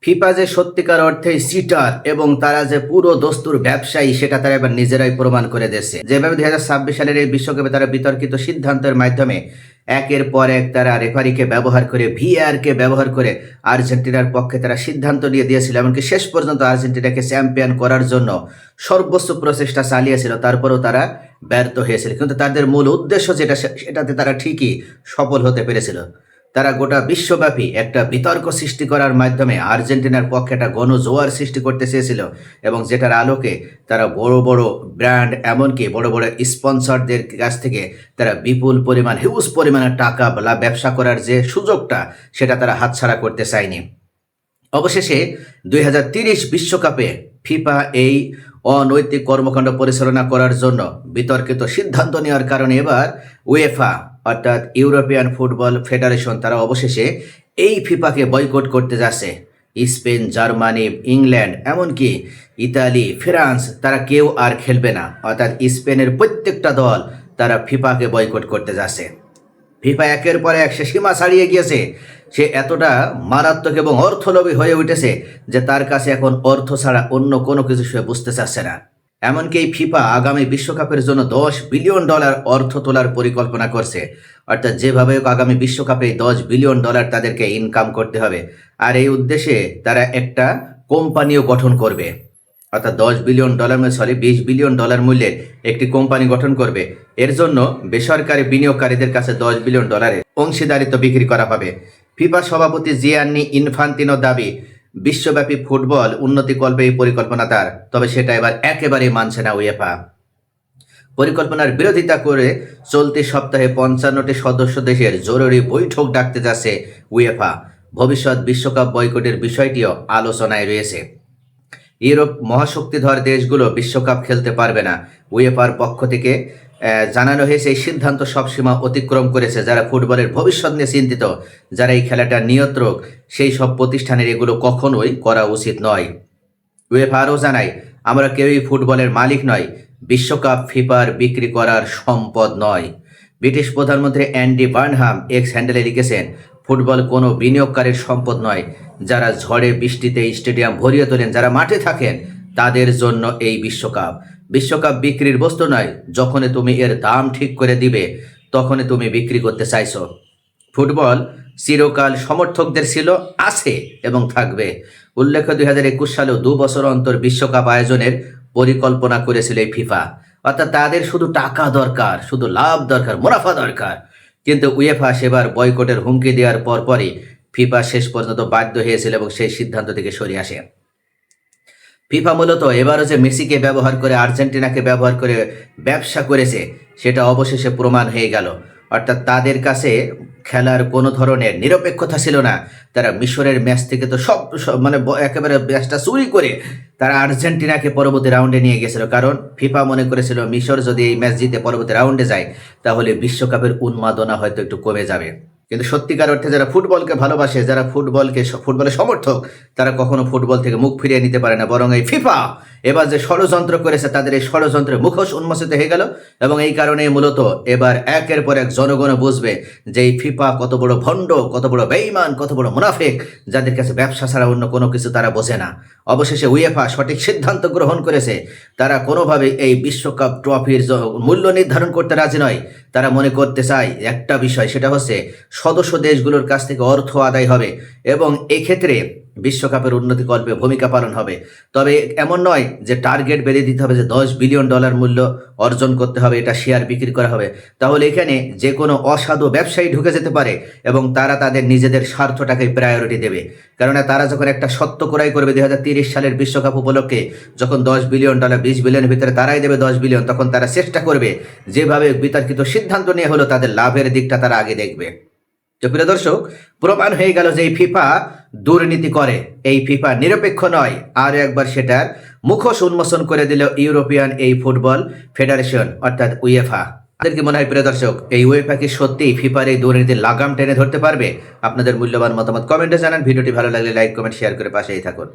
FIFA যে সত্যিকার অর্থেই সিটার এবং তারা যে পুরো দস্তুর ব্যবসায়ী সেটা তারা এবার নিজেরাই প্রমাণ করে দিয়েছে। যেভাবে 2026 সালের এই বিশ্বকাপে তারা বিতর্কিত সিদ্ধান্তের মাধ্যমে একের পর এক তারা রেফারিকে ব্যবহার করে ভিএআরকে ব্যবহার করে আর্জেন্টিনার পক্ষে তারা সিদ্ধান্ত নিয়ে দিয়েছিল, এমনকি শেষ পর্যন্ত আর্জেন্টিনাকে চ্যাম্পিয়ন করার জন্য সর্বোচ্চ প্রচেষ্টা চালিয়েছিল, তারপরেও তারা ব্যর্থ হয়েছিল। কিন্তু তাদের মূল উদ্দেশ্য সেটাতে তারা ঠিকই সফল হতে পেরেছিল। তারা গোটা বিশ্বব্যাপী একটা বিতর্ক সৃষ্টি করার মাধ্যমে আর্জেন্টিনার পক্ষে একটা গণজোয়ার সৃষ্টি করতে চেয়েছিল, এবং যেটার আলোকে তারা বড় বড় ব্র্যান্ড এমনকি বড় বড় স্পন্সরদের কাছ থেকে তারা বিপুল পরিমাণ হিউজ পরিমাণের টাকা ব্যবসা করার যে সুযোগটা সেটা তারা হাতছাড়া করতে চায়নি। অবশেষে 2030 বিশ্বকাপে ফিফা এই অনৈতিক কর্মকাণ্ড পরিচালনা করার জন্য বিতর্কিত সিদ্ধান্ত নেওয়ার কারণে এবার উয়েফা অর্থাৎ ইউরোপিয়ান ফুটবল ফেডারেশন তারা অবশেষে এই ফিফাকে বয়কট করতে যাচ্ছে। স্পেন, জার্মানি, ইংল্যান্ড এমনকি ইতালি, ফ্রান্স তারা কেউ আর খেলবে না, অর্থাৎ স্পেনের প্রত্যেকটা দল তারা ফিফাকে বয়কট করতে যাচ্ছে। ফিফা একের পর এক সে সীমা ছাড়িয়ে গিয়েছে। সে এতটা মারাত্মক এবং অর্থলোভী হয়ে উঠেছে যে তার কাছে এখন অর্থ ছাড়া অন্য কোনো কিছু সে বুঝতে চাচ্ছে না। এমনকি এই ফিফা আগামী বিশ্বকাপের জন্য $10 বিলিয়ন অর্থ তোলার পরিকল্পনা করছে। অর্থাৎ যেভাবে হোক আগামী বিশ্বকাপে $10 বিলিয়ন তাদেরকে ইনকাম করতে হবে, আর এই উদ্দেশ্যে তারা একটা কোম্পানিও গঠন করবে। অর্থাৎ $10 বিলিয়ন 20 বিলিয়ন মূল্যের একটি কোম্পানি গঠন করবে। এর জন্য বেসরকারি বিনিয়োগকারীদের কাছে $10 বিলিয়ন অংশীদারিত্ব বিক্রি করা হবে। ফিফা সভাপতি জিয়ান্নি ইনফান্তিনো দাবি, বিশ্বব্যাপী ফুটবল উন্নতিকল্পে এই পরিকল্পনা তার, তবে সেটা এবার একেবারেই মানছে না উয়েফা। পরিকল্পনার বিরোধিতা করে চলতি সপ্তাহে 55টি সদস্য দেশের জরুরি বৈঠক ডাকতে যাচ্ছে উয়েফা। ভবিষ্যৎ বিশ্বকাপ বয়কটের বিষয়টিও আলোচনায় রয়েছে। ইউরোপ মহাশক্তিধর দেশগুলো বিশ্বকাপ খেলতে পারবে না। উয়েফার পক্ষ থেকে জানানো হয়েছে এই সিদ্ধান্ত সব সীমা অতিক্রম করেছে। যারা ফুটবলের ভবিষ্যৎ নিয়ে চিন্তিত, যারা এই খেলাটার নিয়ন্ত্রক, সেই সব প্রতিষ্ঠানের এগুলো কখনোই করা উচিত নয়। উয়েফা আরও জানায়, আমরা কেউই ফুটবলের মালিক নয়, বিশ্বকাপ ফিফার বিক্রি করার সম্পদ নয়। ব্রিটিশ প্রধানমন্ত্রী অ্যান্ডি বার্নহাম এক্স হ্যান্ডেলে লিখেছেন, ফুটবল কোনো বিনিয়োগকারীর সম্পদ নয়। যারা ঝড়ে বৃষ্টিতে স্টেডিয়াম ভরিয়ে তোলেন, যারা মাঠে থাকেন, তাদের জন্য এই বিশ্বকাপ। বিশ্বকাপ বিক্রির বস্তু নয়। যখনই তুমি এর দাম ঠিক করে দিবে তখনই তুমি বিক্রি করতে চাইছো। ফুটবল চিরকাল সমর্থকদের ছিল, আছে এবং থাকবে। উল্লেখ্য 2021 সালেও 2 বছর অন্তর বিশ্বকাপ আয়োজনের পরিকল্পনা করেছিল এই ফিফা। অর্থাৎ তাদের শুধু টাকা দরকার, শুধু লাভ দরকার, মুনাফা দরকার। কিন্তু উয়েফা সেবার বয়কটের হুমকি দেওয়ার পরপরই ফিফা শেষ পর্যন্ত বাধ্য হয়েছিল এবং সেই সিদ্ধান্ত থেকে সরে আসে। ফিফা মূলত এবারও যে মেসিকে ব্যবহার করে, আর্জেন্টিনাকে ব্যবহার করে ব্যবসা করেছে সেটা অবশেষে প্রমাণ হয়ে গেল। অর্থাৎ তাদের কাছে খেলার কোনো ধরনের নিরপেক্ষতা ছিল না। তারা মিশরের ম্যাচ থেকে তো সব মানে একেবারে ম্যাচটা চুরি করে তারা আর্জেন্টিনাকে পরবর্তী রাউন্ডে নিয়ে গেছিল। কারণ ফিফা মনে করেছিল মিশর যদি এই ম্যাচ জিতে পরবর্তী রাউন্ডে যায় তাহলে বিশ্বকাপের উন্মাদনা হয়তো একটু কমে যাবে। কিন্তু সত্যিকার অর্থে যারা ফুটবলকে ভালোবাসে, যারা ফুটবলের সমর্থক, তারা কখনো ফুটবল থেকে মুখ ফিরিয়ে নিতে পারে না। বরং এই ফিফা এবার যে ষড়যন্ত্র করেছে তাদের এই ষড়যন্ত্রের মুখোশ উন্মোচিত হয়ে গেল, এবং এই কারণে মূলত এবার একের পর এক জনগণ বুঝবে যে এই ফিফা কত বড় ভণ্ড, কত বড় বেঈমান, কত বড় মুনাফিক, যাদের কাছে ব্যবসা ছাড়া অন্য কোনো কিছু তারা বোঝে না। অবশেষে উয়েফা সঠিক সিদ্ধান্ত গ্রহণ করেছে। তারা কোনোভাবে এই বিশ্বকাপ ট্রফির মূল্য নির্ধারণ করতে রাজি নয়। তারা মনে করতে চায় একটা বিষয়, সেটা হচ্ছে সদস্য দেশগুলোর কাছ থেকে অর্থ আদায় হবে এবং এক্ষেত্রে বিশ্বকাপের উন্নতিকল্পে ভূমিকা পালন হবে। তবে এমন নয় যে টার্গেট বেঁধে দিতে হবে যে $10 বিলিয়ন মূল্য অর্জন করতে হবে, এটা শেয়ার বিক্রি করা হবে। তাহলে এখানে যে কোনো অসাধু ব্যবসায়ী ঢুকে যেতে পারে এবং তারা তাদের নিজেদের স্বার্থটাকে প্রায়োরিটি দেবে। কেননা তারা যখন একটা সত্য ক্রয় করবে 2030 সালের বিশ্বকাপ উপলক্ষে, যখন $10 বিলিয়ন 20 বিলিয়নের ভিতরে তারাই দেবে $10 বিলিয়ন, তখন তারা চেষ্টা করবে যেভাবে বিতর্কিত সিদ্ধান্ত নিয়ে হলো তাদের লাভের দিকটা তারা আগে দেখবে। তো প্রিয় দর্শক, প্রমাণ হয়ে গেল যে এই ফিফা দুর্নীতি করে, এই ফিফা নিরপেক্ষ নয়। আর একবার সেটার মুখোশ উন্মোচন করে দিল ইউরোপিয়ান এই ফুটবল ফেডারেশন অর্থাৎ উয়েফা। আপনাদের কি মনে হয় প্রিয় দর্শক, এই উয়েফা কি সত্যিই ফিফার এই দুর্নীতির লাগাম টেনে ধরতে পারবে? আপনাদের মূল্যবান মতামত কমেন্টে জানান। ভিডিওটি ভালো লাগলে লাইক, কমেন্ট, শেয়ার করে পাশেই থাকুন।